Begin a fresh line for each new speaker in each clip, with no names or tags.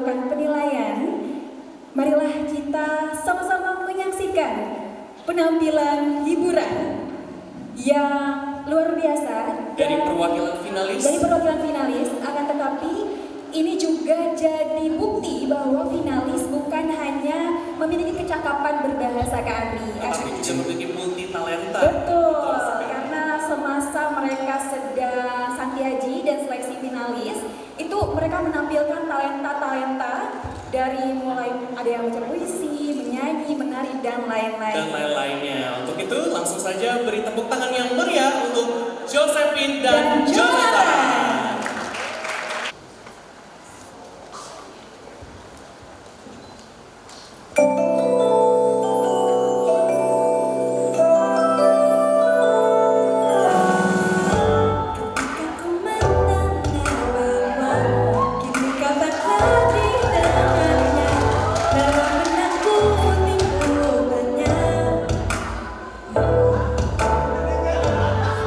melakukan penilaian, marilah kita sama-sama menyaksikan penampilan hiburan yang luar biasa
dari perwakilan finalis.
Akan tetapi ini juga jadi bukti bahwa finalis bukan hanya memiliki kecakapan berbahasa Keandri,
tapi juga memiliki multi talenta.
Betul, karena semasa mereka sedang santiaji dan seleksi finalis, itu mereka menampilkan talenta-talenta dari mulai ada yang baca puisi, menyanyi, menari, dan lain-lainnya.
Untuk itu langsung saja beri tepuk tangan yang meriah untuk Josephine dan Jonathan.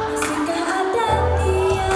Masihkah ada dia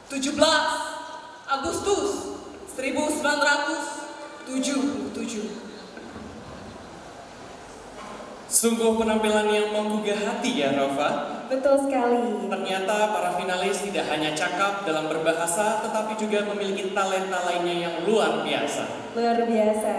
17 Agustus 1977.
Sungguh penampilan yang menggugah hati ya Rafa.
Betul sekali.
Ternyata para finalis tidak hanya cakap dalam berbahasa, tetapi juga memiliki talenta lainnya yang luar biasa.
Luar biasa.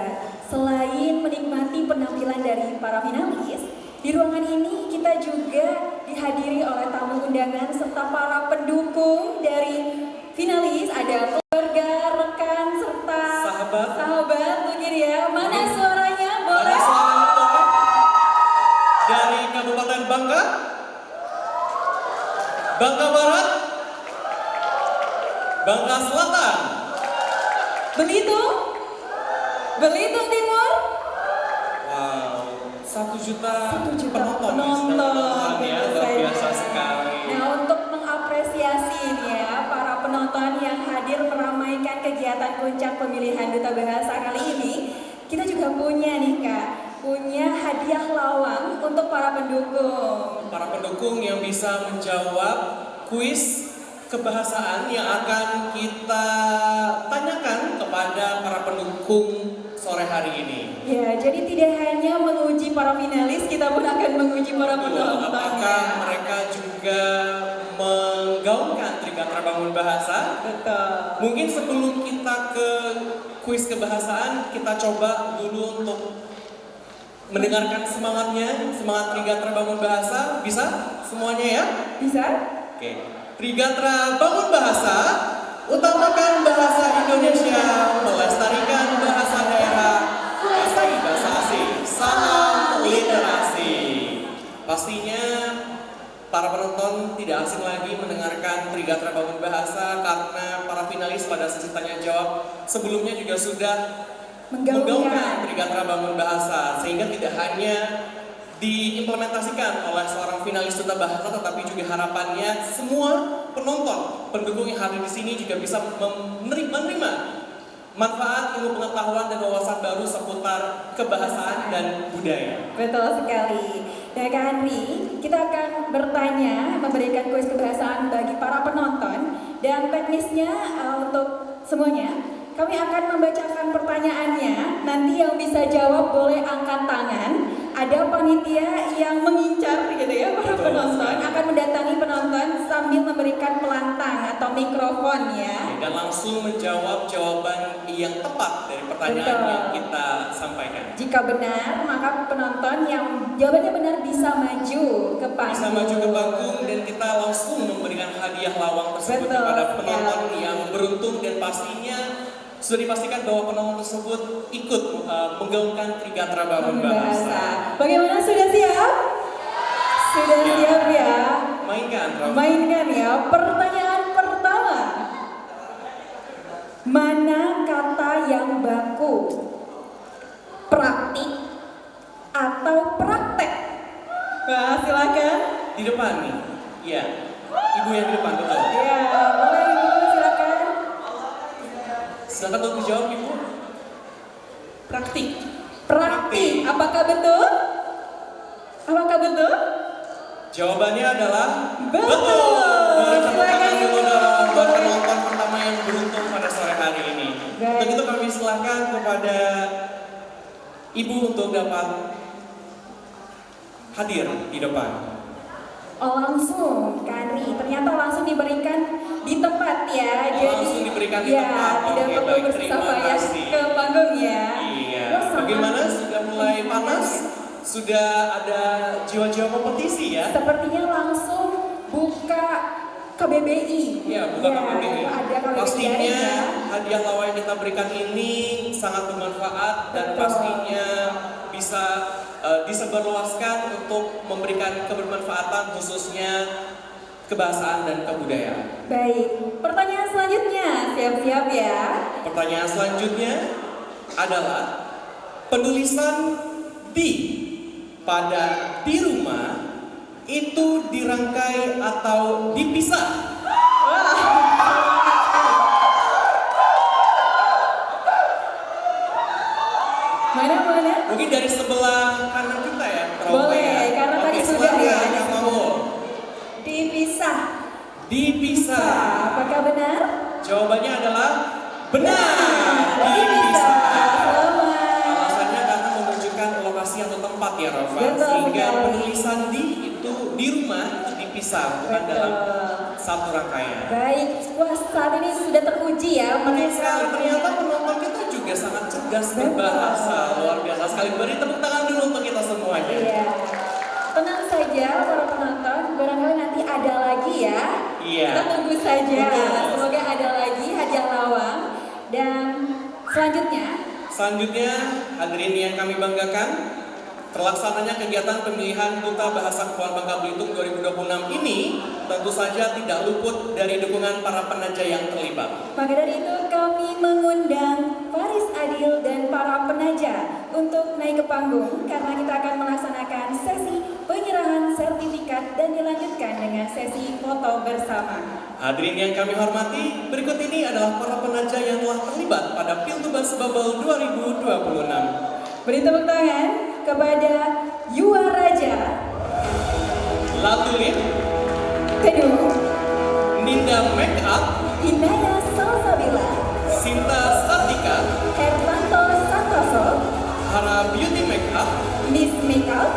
Selain menikmati penampilan dari para finalis, di ruangan ini kita juga dihadiri oleh tamu undangan serta para pendukung dari finalis. Ada keluarga, rekan, serta sahabat mungkin ya. Mana suaranya? Boleh?
Mana suaranya boleh? Dari Kabupaten Bangka, Bangka Barat, Bangka Selatan,
Belitung, Belitung Timur.
wow, 1 juta,
1 juta
penonton
penonton,
ya, luar biasa sekali.
Nah, untuk mengapresiasi nih ya para penonton yang hadir meramaikan kegiatan puncak pemilihan Duta Bahasa kali ini, kita juga punya nih Kak, punya hadiah lawang untuk para pendukung.
Para pendukung yang bisa menjawab kuis kebahasaan yang akan kita tanyakan kepada para pendukung sore hari ini.
Ya, jadi tidak hanya menguji para finalis, kita pun akan menguji para penonton.
Apakah mereka juga menggaungkan Trigatra Bangun Bahasa?
Betul.
Mungkin sebelum kita ke kuis kebahasaan, kita coba dulu untuk mendengarkan semangatnya, semangat Trigatra Bangun Bahasa. Bisa semuanya ya?
Bisa?
Oke. Trigatra Bangun Bahasa, utamakan bahasa Indonesia, melestarikan bahasa daerah, kuasai bahasa asing, salam literasi. Pastinya para penonton tidak asing lagi mendengarkan Trigatra Bangun Bahasa karena para finalis pada sesi tanya jawab sebelumnya juga sudah menggaungkan Trigatra Bangun Bahasa, sehingga tidak hanya diimplementasikan oleh seorang finalis Duta Bahasa, tetapi juga harapannya semua penonton, pendukung yang hadir di sini juga bisa menerima manfaat ilmu pengetahuan dan wawasan baru seputar kebahasaan dan budaya.
Betul sekali. Nah Kak Andri, kita akan bertanya, memberikan kuis kebahasaan bagi para penonton, dan teknisnya untuk semuanya, kami akan membacakan pertanyaannya. Nanti yang bisa jawab boleh angkat tangan. Ada panitia yang mengincar gitu ya, para penonton akan mendatangi penonton sambil memberikan pelantang atau mikrofon ya.
Dan langsung menjawab jawaban yang tepat dari pertanyaan yang kita sampaikan.
Jika benar, maka penonton yang jawabannya benar bisa maju ke panggung.
Bisa maju ke panggung dan kita langsung memberikan hadiah lawang tersebut kepada penonton yang beruntung, dan pastinya sudah dipastikan bahwa penonton tersebut ikut menggaungkan Trigatra Bangun Bahasa.
Bagaimana, sudah siap? Sudah siap ya?
Mainkan, Rafa.
Mainkan ya. Pertanyaan pertama. Mana kata yang baku? Praktik atau praktek? Nah, silakan.
Di depan nih. Iya. Ibu yang di depan, betul.
Ya, boleh Ibu, silakan.
Silakan untuk dijawab, Ibu.
Praktik.
Praktik. Apakah betul? Apakah betul?
Jawabannya adalah
Betul.
Boleh tepuk
Silakan,
tangan dulu
Ibu.
dong buat
Boleh.
penonton pertama yang beruntung pada sore hari ini.
Baik.
Untuk itu kami silakan kepada Ibu untuk dapat hadir di depan.
Oh, langsung, Kari. Ternyata langsung diberikan di tempat ya.
Oh, langsung diberikan di
ya,
tempat.
tidak
Oke,
perlu
baik,
bersusah
terima
payah
kasih.
ke panggung ya.
Iya.
Wah, sangat-
Bagaimana? Sudah mulai panas? Sudah ada jiwa-jiwa kompetisi ya?
Sepertinya langsung buka KBBI.
Ya, bukan KBBI.
Ada KBBI
Pastinya
ya.
hadiah lawang yang kita berikan ini sangat bermanfaat dan
Betul.
pastinya bisa disebarluaskan untuk memberikan kebermanfaatan khususnya kebahasaan dan kebudayaan.
Baik, pertanyaan selanjutnya, siap-siap ya.
Pertanyaan selanjutnya adalah penulisan di pada di rumah itu dirangkai atau dipisah?
Mana?
Mungkin dari sebelah kanan kita ya, Prof.
Boleh,
ya?
karena
Oke,
tadi sudah
silakan,
ya.
Kang Mamu.
Dipisah.
Dipisah.
Apakah benar?
Benar,
Ini bisa. Selamat.
Alasannya karena menunjukkan lokasi atau tempat ya Rafa,
Betul
sehingga
sekali.
penulisan itu di rumah itu dipisah, bukan dalam satu rangkaian.
Baik, wah saat ini sudah teruji ya
Menarik sekali,
mereka.
ternyata penonton kita juga sangat cerdas berbahasa, luar biasa sekali. Beri tepuk tangan dulu untuk kita semuanya.
Iya. Tenang saja para penonton, barangkali nanti ada lagi ya.
Iya.
Kita tunggu saja.
Betul.
Semoga ada lagi hadiah lawang. Dan
Selanjutnya, hadirin yang kami banggakan, terlaksananya kegiatan pemilihan Duta Bahasa Kepulauan Bangka Belitung 2026 ini tentu saja tidak luput dari dukungan para penaja yang terlibat.
maka dari itu kami mengundang Faris Adil dan para penaja untuk naik ke panggung karena kita akan melaksanakan sesi penyerahan sertifikat dan dilanjutkan dengan sesi foto bersama.
Hadirin yang kami hormati, berikut ini adalah para penaja yang telah terlibat pada Piltubas Bubble 2026.
Beri tepuk tangan kepada Yuwa Raja,
Latulin,
Teduh,
Ninda Makeup,
Inaya Salsabila,
Sinta Sartika,
Hermanto Santoso,
Hara Beauty Makeup,
Miss Makeup,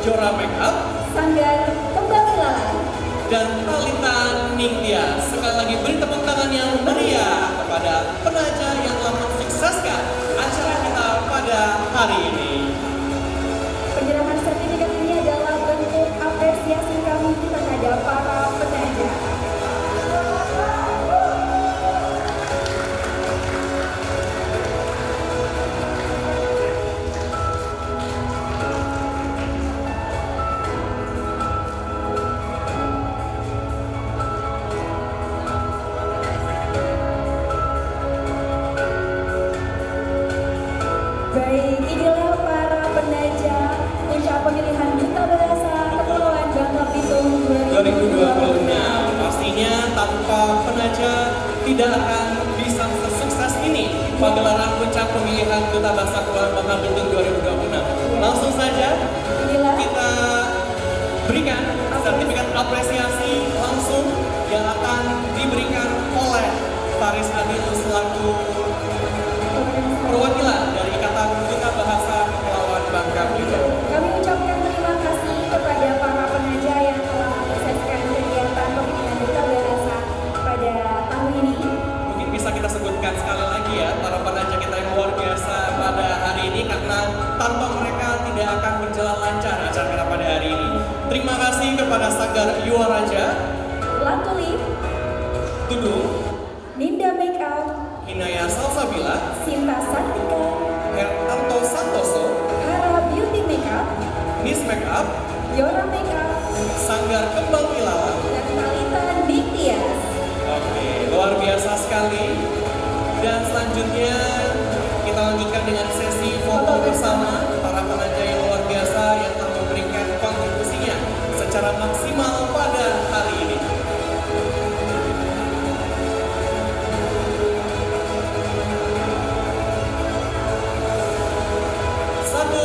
Jora Makeup,
Sanggar Kembang Ilalang.
dan Talita Ningtia. Sekali lagi beri tepuk tangan yang meriah kepada penaja yang telah mensukseskan acara kita pada hari ini.
Penyerahan sertifikat ini adalah bentuk apresiasi kami terhadap para penaja. Baik, inilah para penaja unsur pemilihan Duta Bahasa Kepulauan Bangka Belitung
2026 pastinya tanpa penaja tidak akan bisa sesukses ini pagelaran puncak pemilihan Duta Bahasa Kepulauan Bangka Belitung 2026. Langsung saja
Inilah
kita berikan sertifikat apresiasi langsung yang akan diberikan oleh Faris Adil selaku perwakilan dari Ikatan Duta Bahasa Kepulauan Bangka Belitung.
kami ucapkan terima kasih kepada para penaja yang telah mensukseskan kegiatan pemilihan Duta Bahasa pada tahun ini.
Mungkin bisa kita sebutkan sekali lagi ya para penaja kita yang luar biasa pada hari ini karena tanpa mereka tidak akan berjalan lancar acara kita pada hari ini. Terima kasih kepada Sanggar Yuwa Raja,
Latulip,
Tudung,
Ninda Makeup,
Inaya Salsabila,
Sinta Sartika,
Hermanto Santoso,
Hara Beauty Makeup,
Miss Makeup,
Yora Makeup,
Sanggar Kembang Ilalang.
dan Talita Ningtyas.
Oke, luar biasa sekali. Dan selanjutnya kita lanjutkan dengan sesi foto bersama para penaja yang luar biasa yang telah memberikan kontribusinya secara maksimal pada hari ini. Satu,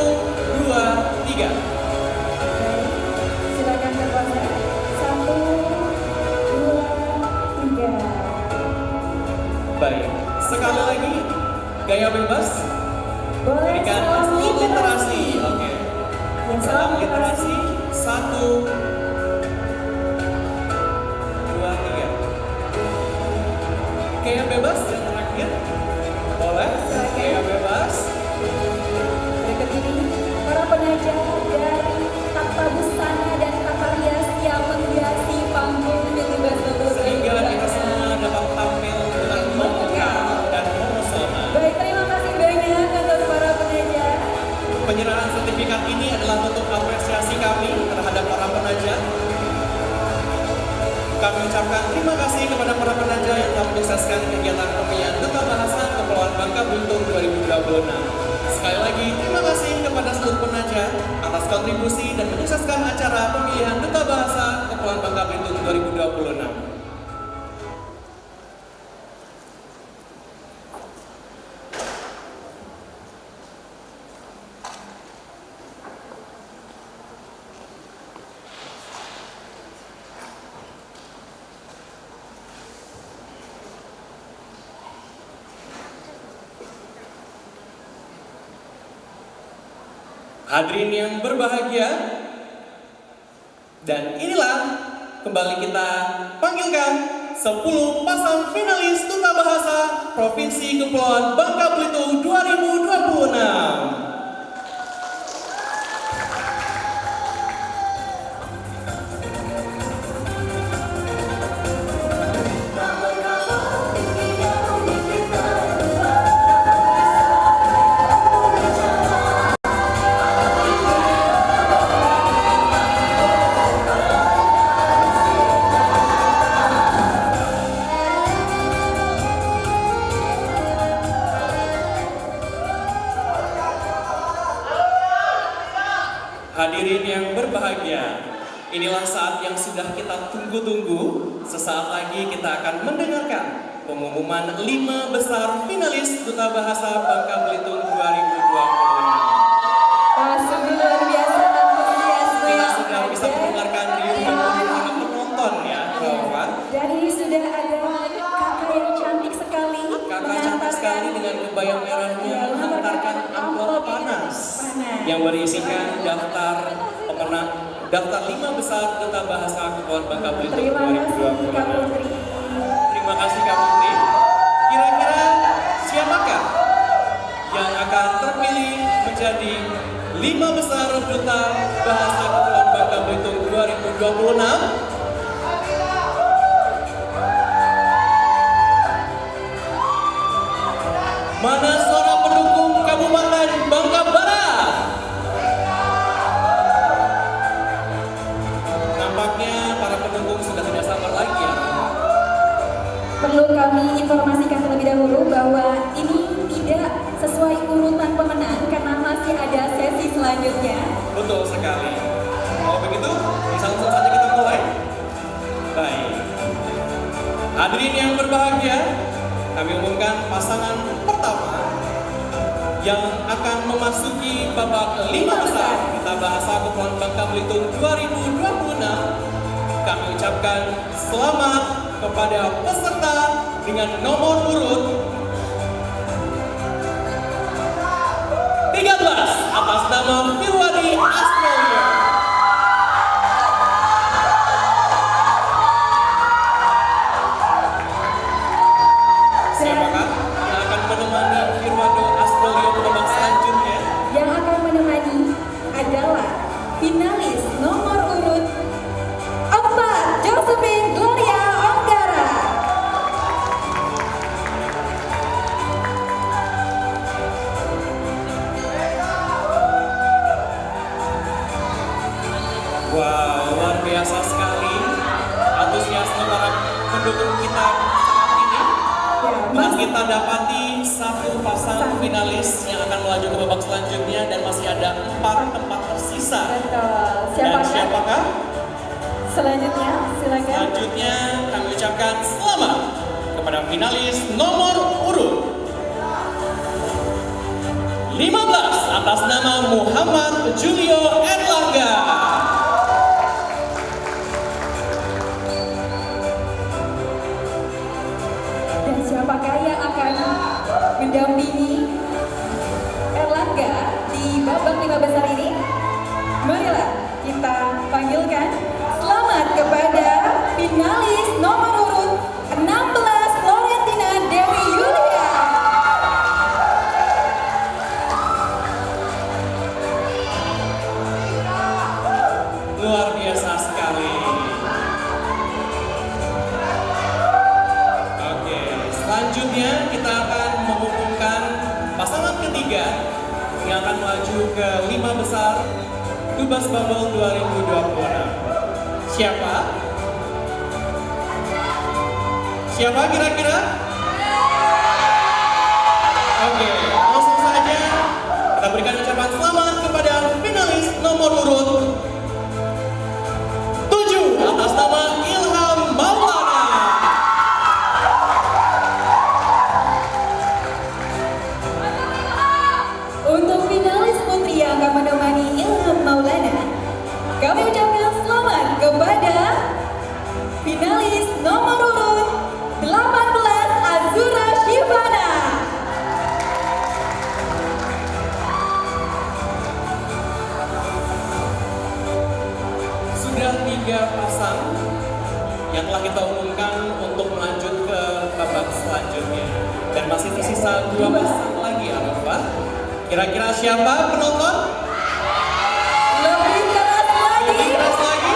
dua, tiga.
Baik, silakan berpose. 1, 2, 3.
Baik, sekali lagi gaya bebas.
Boleh
Berikan
salam
literasi.
literasi.
Oke.
Yang
Salam literasi. 1, 2, 3. Gaya bebas yang terakhir. Boleh.
Silakan.
Gaya bebas.
Berikut ini para penaja dari Tata Busana dan Tata Rias yang menghiasi panggung Piltubas Bubble
Sehingga kita
2026.
semua dapat tampil dengan memukau dan memesona.
Baik, terima kasih banyak untuk para penaja.
Penyerahan sertifikat ini adalah bentuk apresiasi kami terhadap para penaja. Kami ucapkan terima kasih kepada para penaja yang telah mensukseskan kegiatan pemilihan Duta Bahasa Kepulauan Bangka Belitung 2026. Sekali lagi, terima kasih kepada seluruh penaja atas kontribusi dan menyukseskan acara pemilihan Duta Bahasa Kepulauan Bangka Belitung 2026. Hadirin yang berbahagia, dan inilah kembali kita panggilkan 10 pasang finalis Duta Bahasa Provinsi Kepulauan Bangka Belitung 2026. Hadirin yang berbahagia, inilah saat yang sudah kita tunggu-tunggu. Sesaat lagi kita akan mendengarkan pengumuman 5 besar finalis Duta Bahasa Bangka Belitung 2026.
Wah, sungguh luar biasa antusiasme
Kita
yang
sudah bisa
ada.
mendengarkan riuh dengan penonton ya, kawan.
Dan ini sudah ada kakak yang cantik sekali.
Kakak cantik sekali dengan kebaya merahnya mengantarkan amplop panas yang berisikan daftar pemenang, daftar 5 besar Duta Bahasa Kepulauan Bangka Belitung
Terima kasih Kak
2026.
Putri.
Terima kasih Kak Putri. Kira-kira siapakah yang akan terpilih menjadi 5 besar Duta Bahasa Kepulauan Bangka Belitung 2026? Mana suara pendukung Kabupaten Bangka Barat? Nampaknya para pendukung sudah tidak sabar lagi ya.
Perlu kami informasikan terlebih dahulu bahwa ini tidak sesuai urutan pemenang karena masih ada sesi selanjutnya.
Betul sekali. Kalau begitu, langsung saja kita mulai. Baik. Hadirin yang berbahagia, kami umumkan pasangan pertama yang akan memasuki babak 5 besar Duta Bahasa Kepulauan Bangka Belitung 2026. Kami ucapkan selamat kepada peserta dengan nomor urut 13 atas nama Firwadi Australia. Siapakah yang akan menemani Firwado Australia ke babak selanjutnya?
Yang akan menemani adalah finalis nomor urut 4, Josephine Gloria Onggara.
Wow, luar biasa sekali antusiasme para pendukung kita saat ini. Telah kita dapati 1 pasang finalis yang akan melaju ke babak selanjutnya dan masih ada 4 tempat tersisa.
Betul.
Dan siapakah?
Selanjutnya, silakan.
Selanjutnya kami ucapkan selamat kepada finalis nomor urut 15 atas nama Muhammad Julio Erlangga.
Dan siapakah yang akan mendampingi Erlangga di babak 5 besar ini? Marilah kita panggilkan selamat kepada finalis nomor urut 16, Florentina Dewi Yulia.
Luar biasa sekali. Oke, selanjutnya kita akan mengumumkan pasangan ketiga yang akan melaju ke 5 besar Dubas Bubble 2026. Siapa? Siapa kira-kira? Oke, langsung saja kita berikan ucapan selamat kepada finalis nomor urut 7 atas nama Ilham Maulana.
Untuk finalis putri yang akan menemani Ilham Maulana, kami ucapkan selamat kepada finalis nomor urut 18, Azura Shivana.
dua pesan lagi Arafah. Kira-kira siapa penonton?
Lebih keras lagi.
Lebih keras lagi?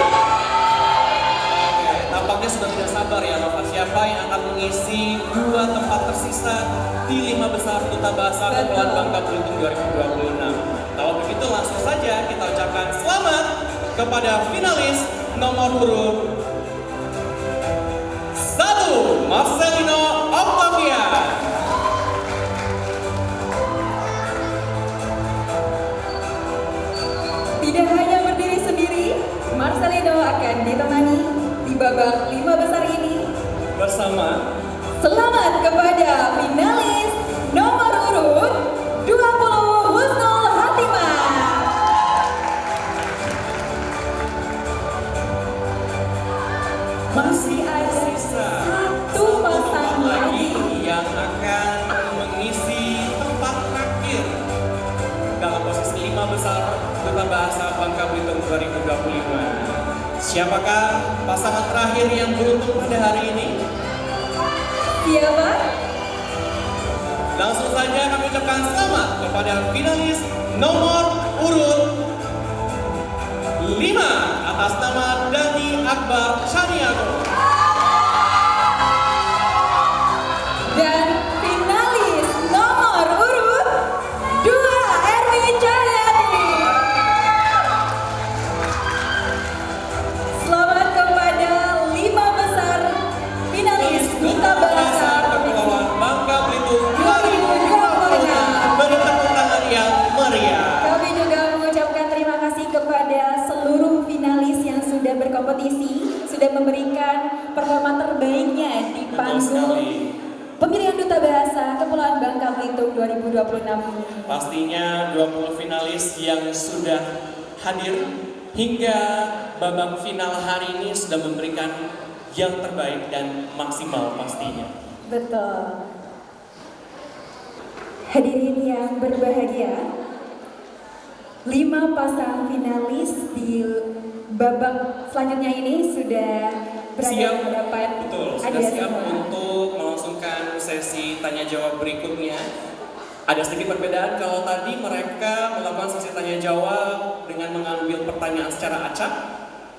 Oke, tampaknya sudah tidak sabar ya Arafah. Siapa yang akan mengisi dua tempat tersisa di 5 besar Duta Bahasa Kepulauan Bangka Belitung 2026? Kalau begitu langsung saja kita ucapkan selamat kepada finalis nomor urut 1, Marcelino Octavia.
Tidak hanya berdiri sendiri, Marcelino akan ditemani di babak 5 besar ini.
Bersama
Selamat kepada finalis nomor urut 20 Husnul Hatimah.
masih ada sisa
Satu pasang lagi.
yang akan mengisi tempat terakhir dalam posisi 5 besar Duta Bahasa Bangka Belitung 2025. Siapakah pasangan terakhir yang beruntung pada hari ini?
Siapa?
Langsung saja kami ucapkan selamat kepada finalis nomor urut 5 atas nama Dani Akbar Chaniago.
Dan finalis nomor urut 2 Erwin Cahyadi. Selamat kepada 5 besar finalis Duta Bahasa
Kepulauan Bangka Belitung 2026. Beri tepuk tangan yang meriah.
Kami juga mengucapkan terima kasih kepada seluruh finalis yang sudah berkompetisi, sudah memberikan performa terbaiknya di
Betul
panggung
sekali.
pemilihan Duta Bahasa Kepulauan Bangka Belitung 2026 ini.
Pastinya 20 finalis yang sudah hadir hingga babak final hari ini sudah memberikan yang terbaik dan maksimal pastinya.
Betul. Hadirin yang berbahagia, 5 pasang finalis di babak selanjutnya ini sudah berada
Siap,
di hadapan
betul, sudah
Anda
siap
semua.
untuk melangsungkan sesi tanya jawab berikutnya. Ada sedikit perbedaan kalau tadi mereka melakukan sesi tanya jawab dengan mengambil pertanyaan secara acak.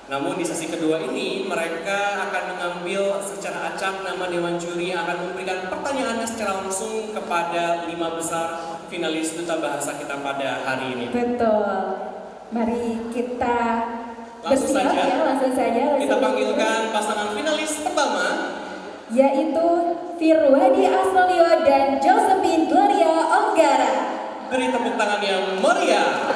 Namun di sesi kedua ini mereka akan mengambil secara acak nama Dewan Juri yang akan memberikan pertanyaannya secara langsung kepada 5 besar finalis Duta Bahasa kita pada hari ini.
Betul. Mari kita
Langsung
bersiap
saja.
ya, langsung saja.
Kita panggilkan pasangan finalis pertama.
Yaitu Firwadi Aslio dan Josephine Gloria Onggara.
Beri tepuk tangan yang meriah.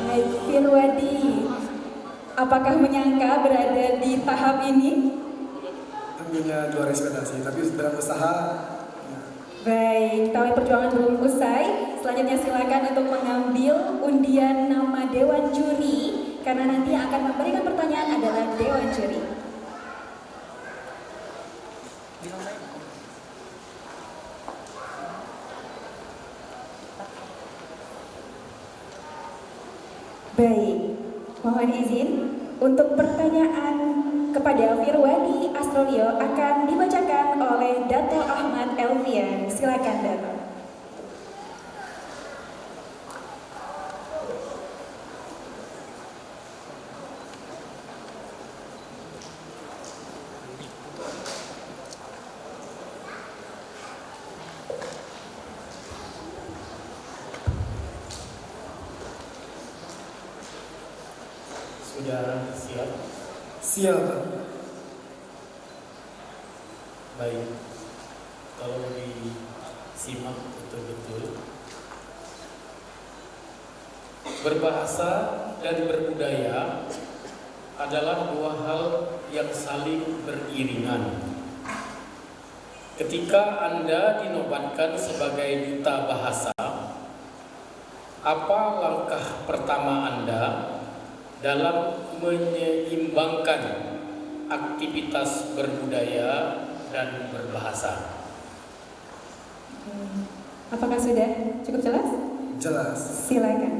Baik, Firwadi, apakah menyangka berada di tahap ini?
Tentunya luar ekspektasi, tapi dalam usaha
Baik, tali perjuangan belum usai. Selanjutnya silakan untuk mengambil undian nama Dewan Juri, karena nanti yang akan memberikan pertanyaan adalah Dewan Juri. Baik, mohon izin untuk pertanyaan kepada Firwadi Astrolio akan dibacakan oleh Dato Ahmad Elvian. Silakan Dato.
Sudah siap?
siap.
Baik. Kalau disimak betul-betul. Berbahasa dan berbudaya adalah dua hal yang saling beriringan. Ketika Anda dinobatkan sebagai duta bahasa, apa langkah pertama Anda dalam menyeimbangkan aktivitas berbudaya dan berbahasa?
Apakah sudah cukup jelas?
Jelas.
Silakan.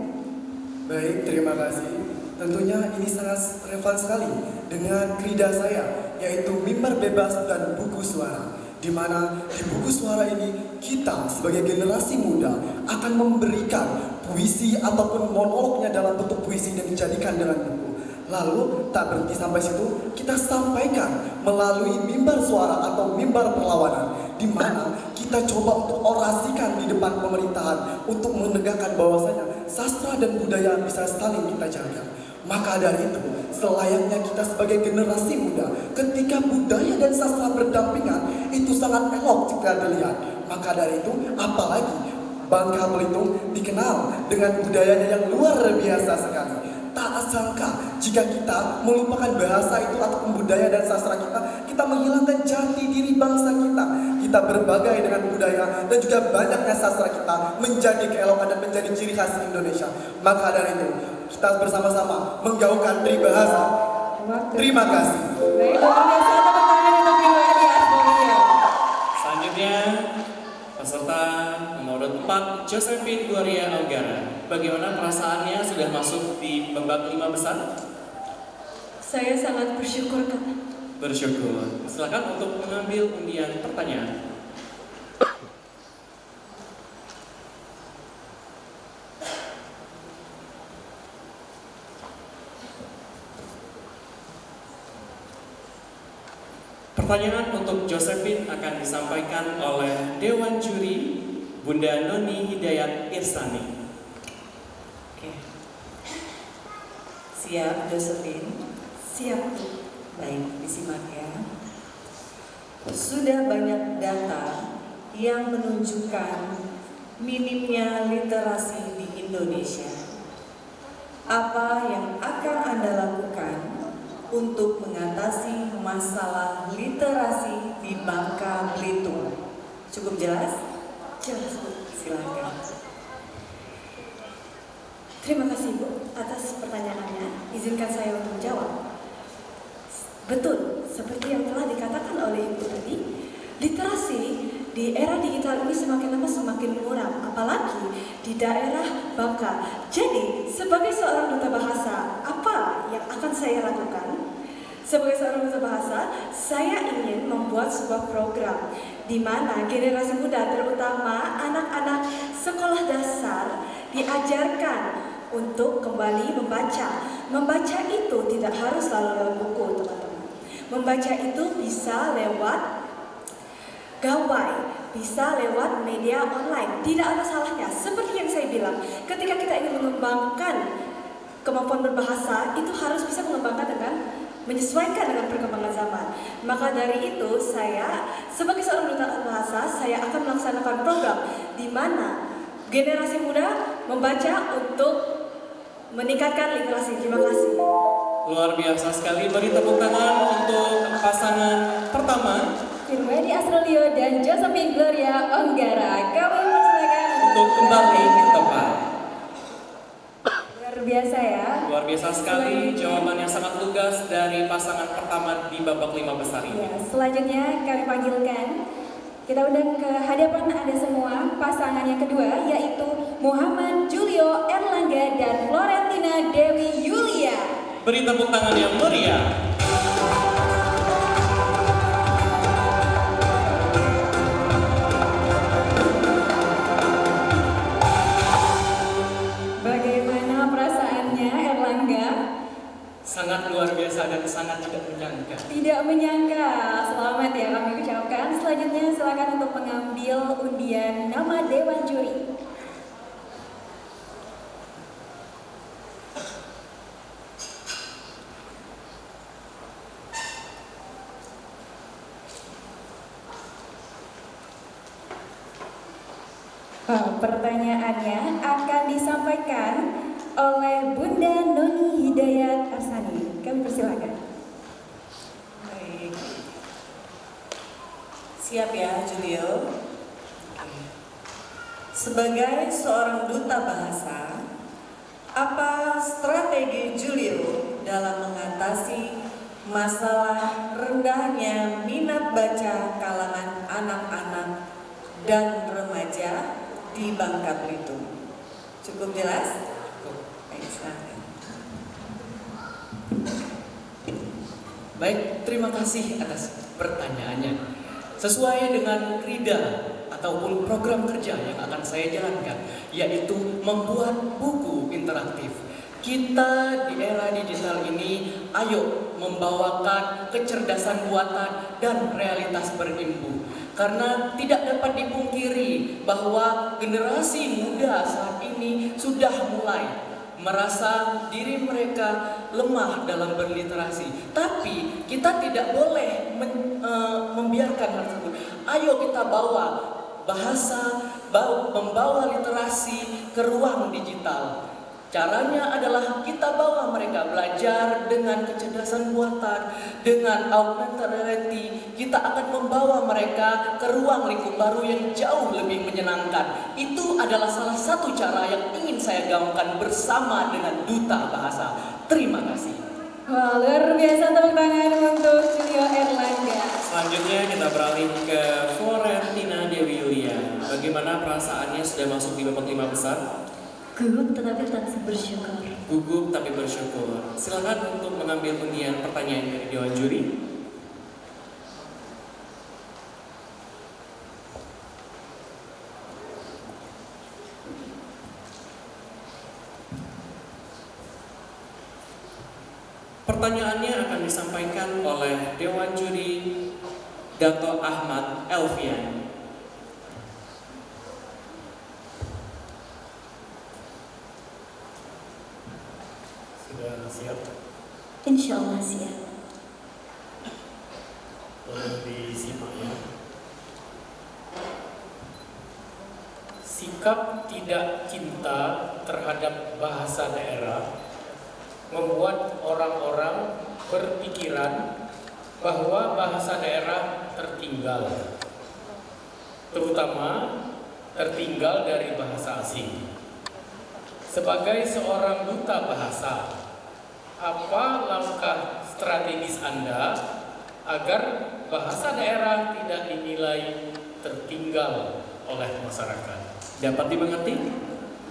Baik, terima kasih. Tentunya ini sangat relevan sekali dengan krida saya, yaitu mimbar bebas dan buku suara. Di mana di buku suara ini kita sebagai generasi muda akan memberikan puisi ataupun monolognya dalam bentuk puisi dan dijadikan dengan buku. Lalu tak berhenti sampai situ, kita sampaikan melalui mimbar suara atau mimbar perlawanan, di mana kita coba untuk orasikan di depan pemerintahan untuk menegakkan bahwasanya sastra dan budaya bisa saling kita jaga. Maka dari itu, selayaknya kita sebagai generasi muda, ketika budaya dan sastra berdampingan, itu sangat elok jika dilihat. Maka dari itu, apalagi Bangka Belitung dikenal dengan budayanya yang luar biasa sekali. Tak sangka jika kita melupakan bahasa itu atau budaya dan sastra kita menghilangkan jati diri bangsa kita. Kita berbagai dengan budaya dan juga banyaknya sastra kita menjadi keelokan dan menjadi ciri khas Indonesia. Maka dari itu, kita bersama-sama menggaungkan peribahasa. Terima kasih.
Baik, luar biasa, tepuk tangan untuk Pribadi Asmorio.
Selanjutnya, peserta nomor 4, Josephine Gloria Algara. Bagaimana perasaannya sudah masuk di babak 5 besar?
Saya sangat bersyukur, Kak.
Bersyukur. Silakan untuk mengambil undian pertanyaan. Pertanyaan untuk Josephine akan disampaikan oleh Dewan Juri Bunda Noni Hidayat Irsani.
Oke. Siap, Josephine?
Siap.
Baik, disimak ya. Sudah banyak data yang menunjukkan minimnya literasi di Indonesia. Apa yang akan Anda lakukan untuk mengatasi masalah literasi di Bangka Belitung? Cukup jelas?
Jelas, Bu.
Silakan.
Terima kasih, Bu, atas pertanyaannya. Izinkan saya untuk menjawab. Betul, seperti yang telah dikatakan oleh Ibu tadi, literasi di era digital ini semakin lama semakin kurang, apalagi di daerah Bangka. Jadi, sebagai seorang duta bahasa, apa yang akan saya lakukan? Sebagai seorang duta bahasa, saya ingin membuat sebuah program di mana generasi muda, terutama anak-anak sekolah dasar, diajarkan untuk kembali membaca. Membaca itu tidak harus selalu dalam buku, teman-teman. Membaca itu bisa lewat gawai, bisa lewat media online. Tidak ada salahnya. Seperti yang saya bilang, ketika kita ingin mengembangkan kemampuan berbahasa, itu harus bisa mengembangkan dengan menyesuaikan dengan perkembangan zaman. Maka dari itu, saya sebagai seorang duta bahasa, saya akan melaksanakan program di mana generasi muda membaca untuk meningkatkan literasi. Terima kasih.
Luar biasa sekali, beri tepuk tangan untuk pasangan pertama
Firmedi Asrolio dan Josephine Gloria Onggara. Kami persilakan
untuk kembali ke tempat.
Luar biasa ya.
Luar biasa sekali jawaban yang sangat lugas dari pasangan pertama di babak 5 besar ini.
Ya, selanjutnya kami panggilkan, kita undang ke hadapan Anda semua pasangan yang kedua, yaitu Muhammad Julio Erlangga dan Florentina Dewi Yulia.
Beri tepuk tangan yang meriah.
Bagaimana perasaannya, Erlangga?
Sangat luar biasa dan sangat tidak menyangka.
Tidak menyangka. Selamat ya kami ucapkan. Selanjutnya silakan untuk mengambil undian nama Dewan Juri. Pertanyaannya akan disampaikan oleh Bunda Noni Hidayat Arsani. Kami persilakan.
Baik. Siap ya, Julio? Oke. Sebagai seorang duta bahasa, apa strategi Julio dalam mengatasi masalah rendahnya minat baca kalangan anak-anak dan remaja di Bangka Belitung? Cukup jelas? Baik, silakan.
Baik, terima kasih atas pertanyaannya. Sesuai dengan krida ataupun program kerja yang akan saya jalankan, yaitu membuat buku interaktif. Kita di era digital ini, ayo membawakan kecerdasan buatan dan realitas berimbu. Karena tidak dapat dipungkiri bahwa generasi muda saat ini sudah mulai merasa diri mereka lemah dalam berliterasi. Tapi kita tidak boleh membiarkan hal tersebut. Ayo kita bawa bahasa, membawa literasi ke ruang digital. Caranya adalah kita bawa mereka belajar dengan kecerdasan buatan, dengan augmented reality. Kita akan membawa mereka ke ruang lingkup baru yang jauh lebih menyenangkan. Itu adalah salah satu cara yang ingin saya gaungkan bersama dengan Duta Bahasa. Terima kasih.
Wah, luar biasa, tepuk tangan untuk Julio Erlangga.
Selanjutnya kita beralih ke Florentina Dewi Yulia. Bagaimana perasaannya sudah masuk di babak 5 besar?
Gugup tetapi tetap bersyukur.
Gugup tapi bersyukur. Silakan untuk mengambil undian pertanyaan dari Dewan Juri. Pertanyaannya akan disampaikan oleh Dewan Juri Dato Ahmad Elvian.
Sudah siap?
Insya Allah siap.
Boleh disimak ya. Sikap tidak cinta terhadap bahasa daerah membuat orang-orang berpikiran bahwa bahasa daerah tertinggal, terutama tertinggal dari bahasa asing. Sebagai seorang duta bahasa, apa langkah strategis Anda agar bahasa daerah tidak dinilai tertinggal oleh masyarakat?
Dapat dimengerti?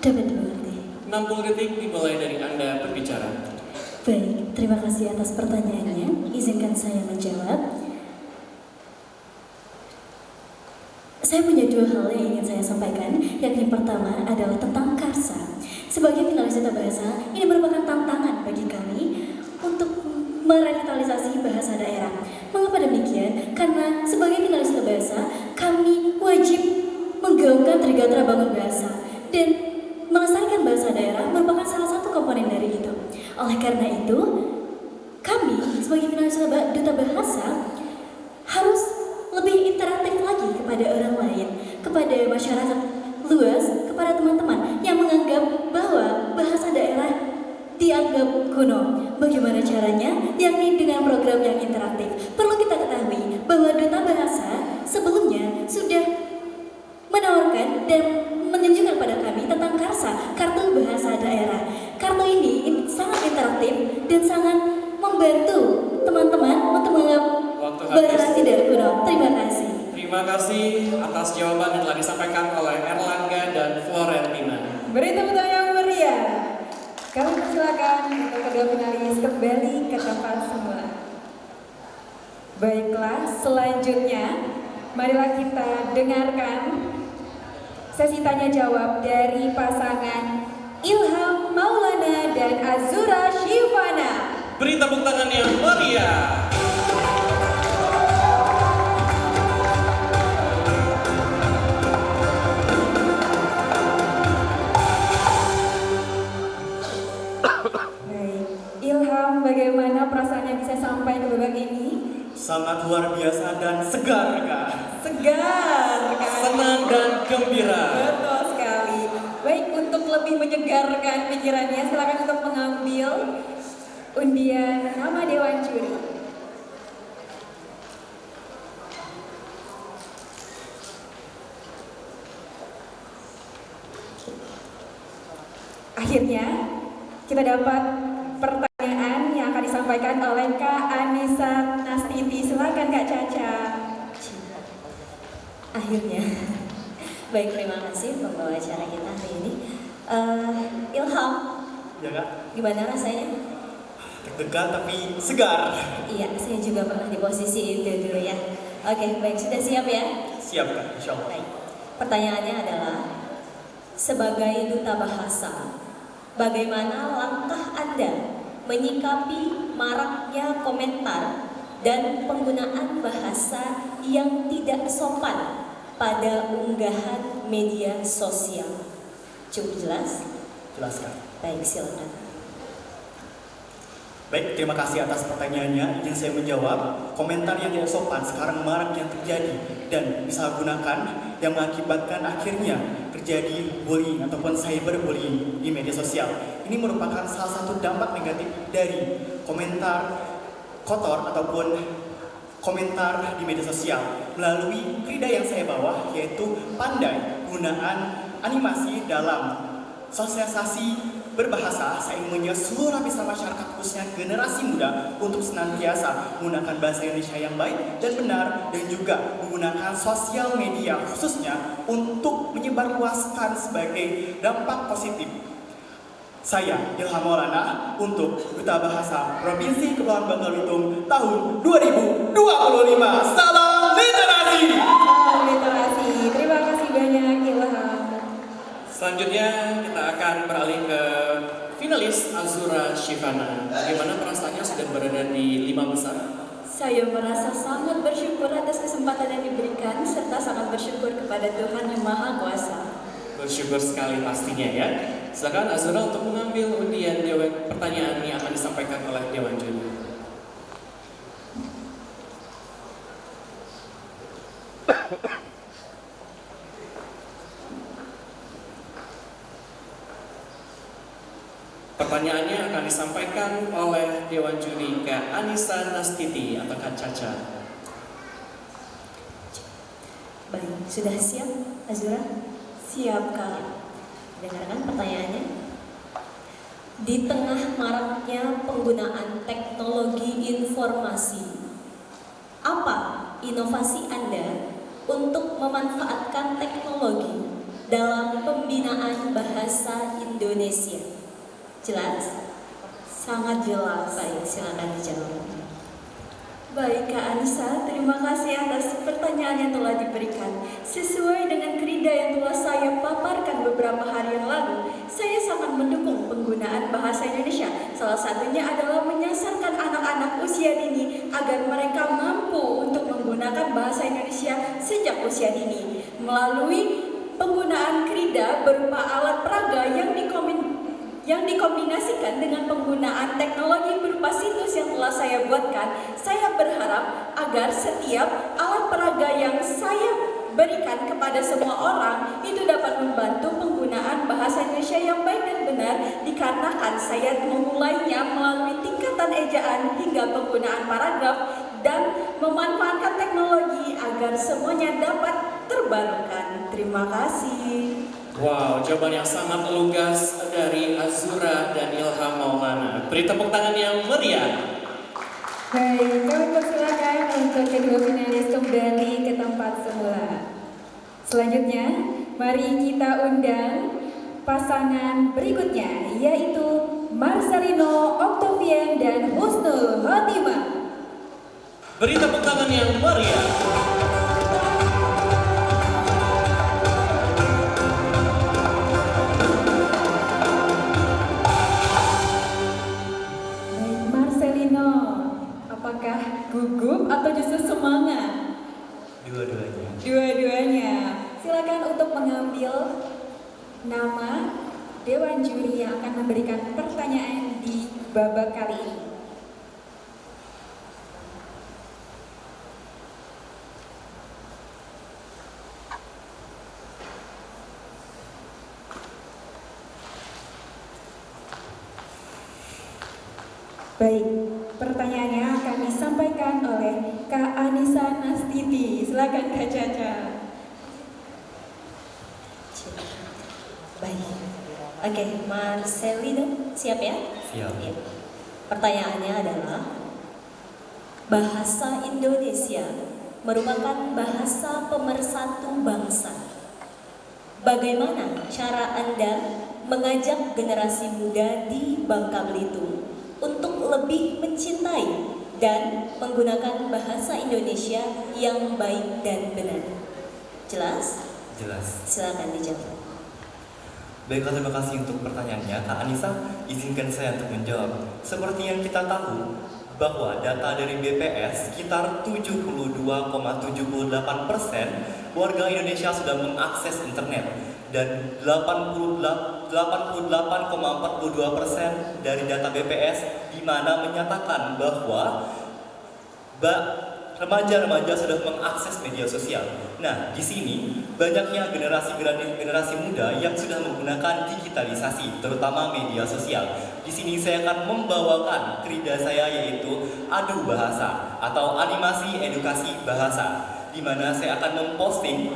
Dapat dimengerti.
60 detik dimulai dari Anda berbicara.
Baik, terima kasih atas pertanyaannya. Izinkan saya menjawab. Saya punya dua hal yang ingin saya sampaikan. Yang pertama adalah tentang karsa. Sebagai finalis duta bahasa, ini merupakan tantangan bagi kami untuk merevitalisasi bahasa daerah. Mengapa demikian? Karena sebagai finalis duta bahasa, kami wajib menggaungkan Trigatra Bangun Bahasa dan melestarikan bahasa daerah merupakan salah satu komponen dari itu. Oleh karena itu, kami sebagai finalis duta bahasa harus lebih interaktif lagi kepada orang lain, kepada masyarakat luas, kepada teman-teman yang menganggap bahwa bahasa daerah dianggap kuno. Bagaimana caranya? Yakni dengan program yang interaktif. Perlu kita ketahui bahwa Duta Bahasa sebelumnya sudah menawarkan dan menunjukkan pada kami tentang Karsa, Kartu Bahasa Daerah. Kartu ini sangat interaktif dan sangat membantu teman-teman untuk menganggap bahasa tidak kuno. Terima kasih.
Terima kasih atas jawaban yang telah disampaikan oleh Erlangga dan Florentina.
Beri tepuk tangan yang meriah. Kami persilakan untuk kedua finalis kembali ke tempat semula. Baiklah, selanjutnya marilah kita dengarkan sesi tanya jawab dari pasangan Ilham Maulana dan Azura Shivana.
Beri tepuk tangan yang meriah.
Baik, Ilham, bagaimana perasaannya bisa sampai ke babak ini?
Sangat luar biasa dan segar, Kak.
Segar kan?
Senang dan gembira.
Betul sekali. Baik, untuk lebih menyegarkan pikirannya, silakan untuk mengambil undian nama Dewan Juri. Akhirnya, kita dapat pertanyaan yang akan disampaikan oleh Kak Anissa Nastiti. Silakan Kak Caca.
Akhirnya. Baik, terima kasih pembawa acara kita hari ini. Ilham,
Ya kak,
gimana rasanya?
deg-degan tapi segar.
Iya, saya juga pernah di posisi itu dulu ya. Oke, baik, sudah siap ya?
Siap kak, insya Allah.
Baik. Pertanyaannya adalah, sebagai duta bahasa, bagaimana langkah Anda menyikapi maraknya komentar dan penggunaan bahasa yang tidak sopan pada unggahan media sosial? Cukup jelas?
Jelas kak.
Baik, silakan.
Baik, terima kasih atas pertanyaannya. Izin saya menjawab. Komentar yang tidak sopan sekarang marak yang terjadi dan disalahgunakan yang mengakibatkan akhirnya terjadi bullying ataupun cyberbullying di media sosial. Ini merupakan salah satu dampak negatif dari komentar kotor ataupun komentar di media sosial melalui krida yang saya bawa, yaitu pandai penggunaan animasi dalam sosialisasi berbahasa. Saya ingin mengajak seluruh lapisan masyarakat, khususnya generasi muda, untuk senantiasa menggunakan bahasa Indonesia yang baik dan benar, dan juga menggunakan sosial media khususnya untuk menyebarluaskan sebagai dampak positif. Saya Ilham Maulana untuk Duta Bahasa Provinsi Kepulauan Bangka Belitung tahun 2025. Salam literasi!
Salam literasi. Terima kasih banyak Ilham.
Selanjutnya kita akan beralih ke finalis Azura Shivana. Bagaimana perasaannya sudah berada di 5 besar?
Saya merasa sangat bersyukur atas kesempatan yang diberikan, serta sangat bersyukur kepada Tuhan Yang Maha Kuasa.
Bersyukur sekali pastinya ya. Silakan Azura untuk mengambil undian pertanyaan yang akan disampaikan oleh Dewan Juri. Pertanyaannya akan disampaikan oleh Dewan Juri Kak Anissa Nastiti atau Kak Caca.
Baik, sudah siap Azura? Siap, Kak. Dengarkan pertanyaannya. Di tengah maraknya penggunaan teknologi informasi, apa inovasi Anda untuk memanfaatkan teknologi dalam pembinaan bahasa Indonesia? Jelas? Sangat jelas. Baik, silakan dijawab. Baik Kak Anissa, terima kasih atas pertanyaan yang telah diberikan. Sesuai dengan krida yang telah saya paparkan beberapa hari yang lalu, saya sangat mendukung penggunaan bahasa Indonesia. Salah satunya adalah menyasarkan anak-anak usia dini agar mereka mampu untuk menggunakan bahasa Indonesia sejak usia dini. Melalui penggunaan krida berupa alat peraga yang dikombinasikan dengan penggunaan teknologi berupa situs yang telah saya buatkan, saya berharap agar setiap alat peraga yang saya berikan kepada semua orang itu dapat membantu penggunaan bahasa Indonesia yang baik dan benar, dikarenakan saya memulainya melalui tingkatan ejaan hingga penggunaan paragraf dan memanfaatkan teknologi agar semuanya dapat terbarukan. Terima kasih.
Wow, jawaban yang sangat lugas dari Azura dan Ilham Maulana. Beri tepuk tangan yang meriah.
Baik, kami persilakan untuk kedua finalis kembali ke tempat semula. Selanjutnya, mari kita undang pasangan berikutnya, yaitu Marcelino Octavian dan Husnul Khotimah.
Beri tepuk tangan yang meriah.
Baik, Marcelino, apakah gugup atau justru semangat?
Dua-duanya.
Dua-duanya. Silakan untuk mengambil nama Dewan Juri yang akan memberikan pertanyaan di babak kali ini. Baik, pertanyaannya akan disampaikan oleh Kak Anissa Nastiti. Silakan Kak Caca.
Baik. Oke, Marcelino, siap ya?
Siap.
Ya. Pertanyaannya adalah, bahasa Indonesia merupakan bahasa pemersatu bangsa. bagaimana cara Anda mengajak generasi muda di Bangka Belitung untuk lebih mencintai dan menggunakan bahasa Indonesia yang baik dan benar? Jelas?
Jelas.
Silakan dijawab.
Baiklah, terima kasih untuk pertanyaannya. Kak Anissa, izinkan saya untuk menjawab. Seperti yang kita tahu, bahwa data dari BPS sekitar 72,78% warga Indonesia sudah mengakses internet dan 88,42% dari data BPS di mana menyatakan bahwa remaja-remaja sudah mengakses media sosial. Nah, di sini banyaknya generasi muda yang sudah menggunakan digitalisasi, terutama media sosial. Di sini saya akan membawakan krida saya, yaitu Adu Bahasa atau animasi edukasi bahasa, di mana saya akan memposting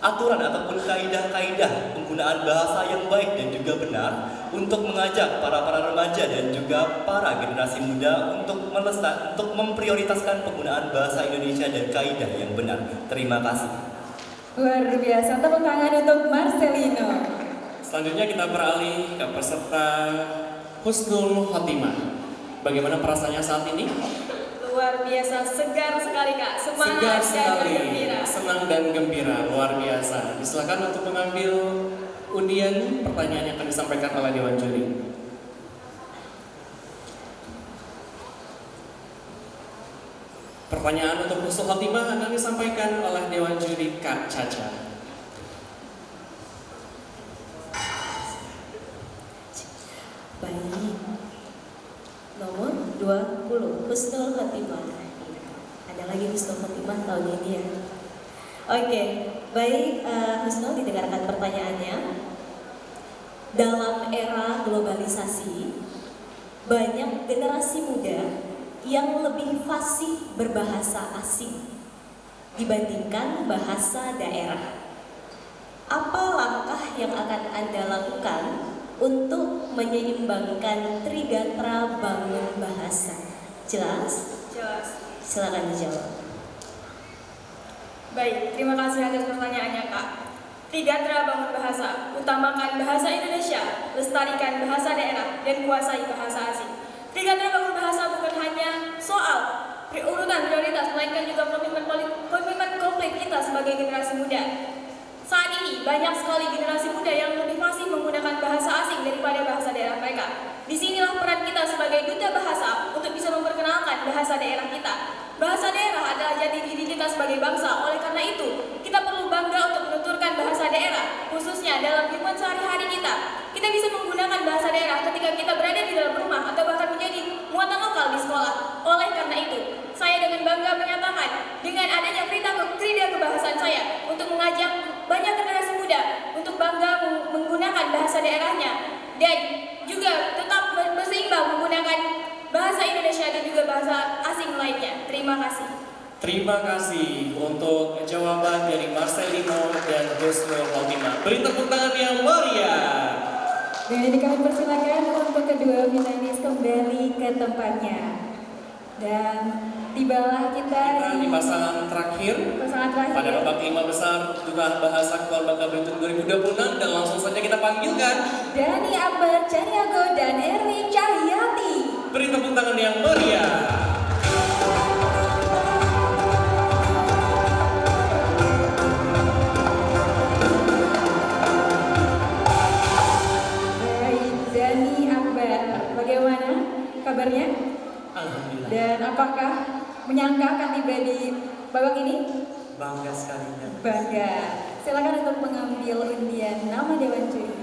aturan ataupun kaidah-kaidah penggunaan bahasa yang baik dan juga benar untuk mengajak para remaja dan juga para generasi muda untuk memprioritaskan penggunaan bahasa Indonesia dan kaidah yang benar. Terima kasih.
Luar biasa, tepuk tangan untuk Marcelino.
Selanjutnya kita beralih ke peserta Husnul Khotimah. Bagaimana perasaannya saat ini?
Luar biasa, segar sekali Kak,
Segar
semangat dan
sekali,
gembira.
senang dan gembira, luar biasa. Silakan untuk mengambil undian pertanyaan yang akan disampaikan oleh Dewan Juri. Pertanyaan untuk Husnul Khotimah akan disampaikan oleh Dewan Juri Kak Caca.
Baik. Nomor 20, Husnul Khotimah. Ada lagi Husnul Khotimah tahun ini ya. Oke, baik, Husnul, didengarkan pertanyaannya. Dalam era globalisasi, banyak generasi muda yang lebih fasih berbahasa asing dibandingkan bahasa daerah. Apa langkah yang akan Anda lakukan untuk menyeimbangkan Trigatra Bangun Bahasa? Jelas?
Jelas.
Silakan dijawab.
Baik, terima kasih atas pertanyaannya Kak. Trigatra Bangun Bahasa, utamakan bahasa Indonesia, lestarikan bahasa daerah, dan kuasai bahasa asing. Trigatra Bangun Bahasa bukan hanya soal urutan prioritas, melainkan juga komitmen komplit kita sebagai generasi muda. Saat ini banyak sekali generasi muda yang lebih fasih menggunakan bahasa asing daripada bahasa daerah mereka. Disinilah peran kita sebagai duta bahasa untuk bisa memperkenalkan bahasa daerah kita. Bahasa daerah adalah jati diri kita sebagai bangsa. Oleh karena itu, kita perlu bangga untuk menuturkan bahasa daerah, khususnya dalam kehidupan sehari-hari kita. Kita bisa menggunakan bahasa daerah ketika kita berada di dalam rumah atau bahkan menjadi muatan lokal di sekolah. Oleh karena itu, saya dengan bangga menyatakan dengan adanya krida kebahasaan saya untuk mengajak banyak generasi muda untuk bangga menggunakan bahasa daerahnya dan juga tetap berseimbang menggunakan bahasa Indonesia dan juga bahasa asing lainnya. Terima kasih.
Terima kasih untuk jawaban dari Marcelino dan Husnul Khotimah. Beri tepuk tangan yang meriah.
Dan kami persilakan untuk kedua finalis kembali ke tempatnya. Dan tibalah kita
Di pasangan terakhir pada babak 5 besar Duta Bahasa Aktual Bangka Belitung 2026, dan langsung saja kita panggilkan
Dani Akbar Caniago dan Erwin Cahyati.
Beri tepuk tangan yang meriah.
Baik, Dani Akbar, bagaimana kabarnya?
Alhamdulillah.
Dan apakah menyangka akan tiba di babak ini?
Bangga sekali.
Bangga. Silakan untuk mengambil undian nama Dewan Juri.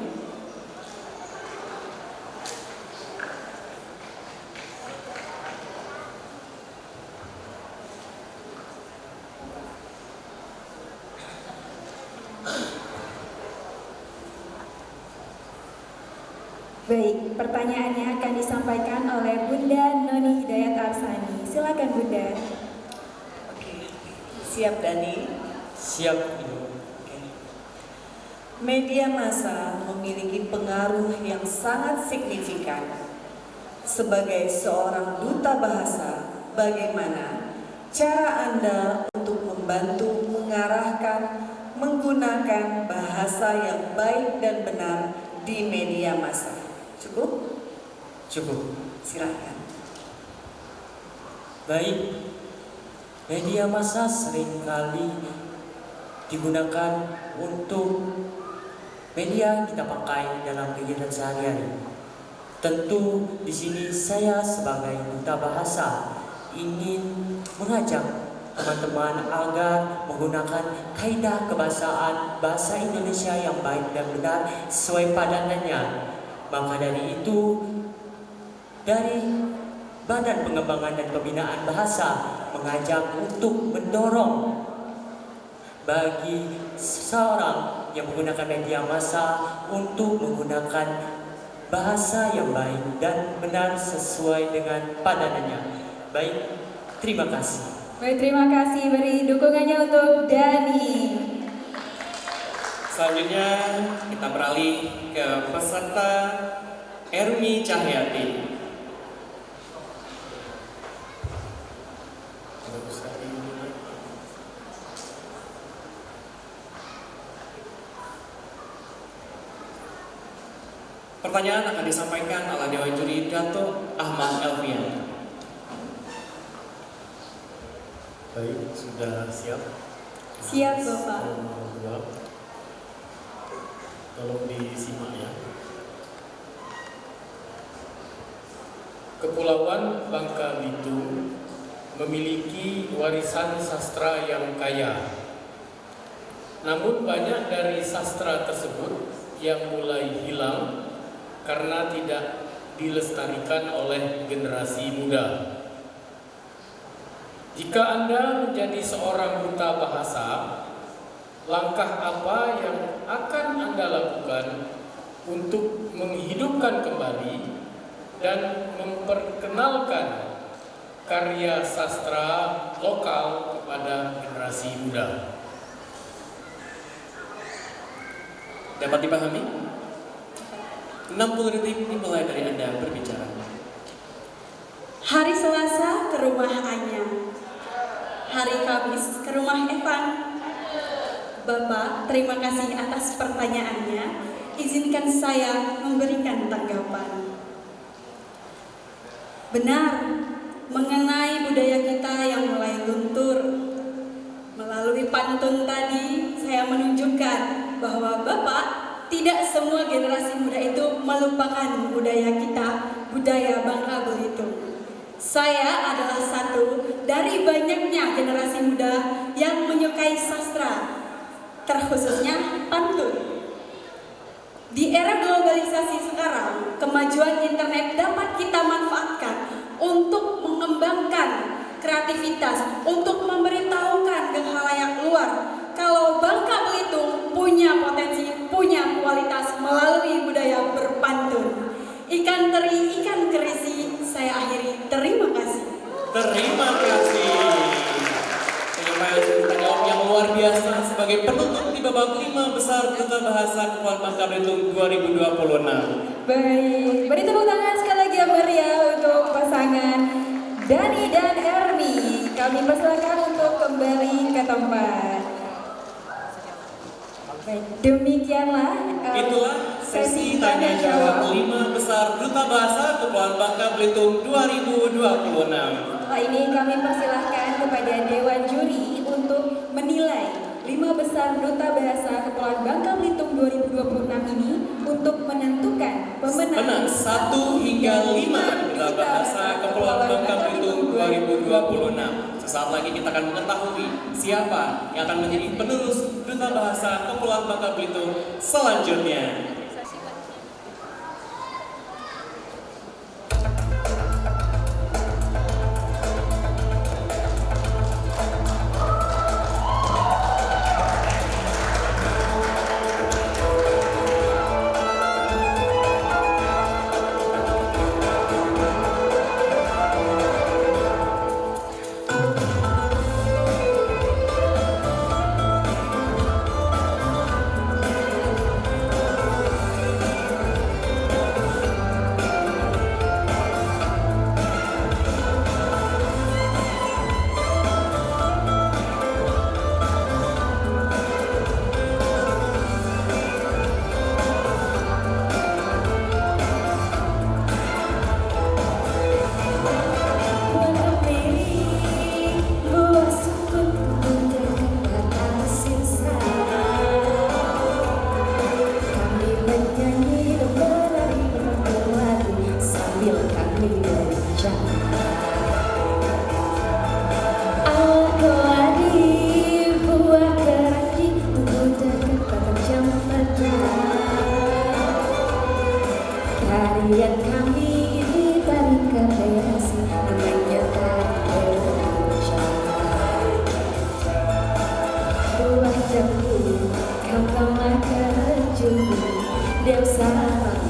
Baik, pertanyaannya akan disampaikan oleh Bunda Noni Hidayat Arsani. Silakan Bunda.
Oke, siap Dani.
Siap.
Media massa memiliki pengaruh yang sangat signifikan. Sebagai seorang duta bahasa, bagaimana cara Anda untuk membantu mengarahkan menggunakan bahasa yang baik dan benar di media massa. Cukup?
Cukup.
Silakan.
Baik, media massa seringkali digunakan untuk media yang kita pakai dalam kegiatan sehari-hari. Tentu di sini saya sebagai duta bahasa ingin mengajak teman-teman agar menggunakan kaidah kebahasaan bahasa Indonesia yang baik dan benar sesuai padanannya. Maka dari itu, dari Badan Pengembangan dan Pembinaan Bahasa mengajak untuk mendorong bagi seseorang yang menggunakan media massa untuk menggunakan bahasa yang baik dan benar sesuai dengan padanannya. Baik, terima kasih.
Baik, terima kasih. Beri dukungannya untuk Dani.
Selanjutnya kita beralih ke peserta Ermi Cahyati. Pertanyaan akan disampaikan oleh Dewan Juri Dato Ahmad Elvian.
Baik, sudah siap?
Siap, Bapak.
Nomor 2. Tolong disimak ya. Kepulauan Bangka Belitung memiliki warisan sastra yang kaya. Namun banyak dari sastra tersebut yang mulai hilang karena tidak dilestarikan oleh generasi muda. Jika Anda menjadi seorang duta bahasa, langkah apa yang akan Anda lakukan untuk menghidupkan kembali dan memperkenalkan karya sastra lokal kepada generasi muda?
Dapat dipahami? 60 detik dimulai dari Anda berbicara.
Hari Selasa ke rumah Anya. Hari Kamis ke rumah Evan. Bapak, terima kasih atas pertanyaannya. Izinkan saya memberikan tanggapan. Benar, mengenai budaya kita yang mulai luntur. Melalui pantun tadi, saya menunjukkan bahwa Bapak, tidak semua generasi muda itu melupakan budaya kita, budaya Bangka Belitung. Saya adalah satu dari banyaknya generasi muda yang menyukai sastra, terkhususnya pantun. Di era globalisasi sekarang, kemajuan internet dapat kita manfaatkan untuk mengembangkan kreativitas, untuk memberitahukan ke khalayak luar kalau Bangka Belitung punya potensi, punya kualitas melalui budaya berpantun. Ikan teri, ikan kerisi, saya akhiri. Terima kasih.
Terima kasih. Penyampaian tanggung jawab yang luar biasa sebagai penutup di babak 5 besar Duta Bahasa Kepulauan Bangka Belitung 2026.
Baik, beri tepuk tangan sekali lagi yang meriah untuk pasangan Dani dan Ermi. Kami persilakan untuk kembali ke tempat. Baik, demikianlah
Itulah sesi tanya jawab 5 besar Duta Bahasa Kepulauan Bangka Belitung 2026.
Setelah ini kami persilahkan kepada Dewan Juri untuk menilai 5 besar Duta Bahasa Kepulauan Bangka Belitung 2026 ini untuk menentukan pemenang
1 hingga 5 Duta Bahasa Kepulauan Bangka Belitung 2026. Sesaat lagi kita akan mengetahui siapa yang akan menjadi penerus Duta Bahasa Kepulauan Bangka Belitung selanjutnya.
Tarian kami ini tari kreasi, namanya tari Indonesia. Buah jambu, kau makan jumbo, dia sama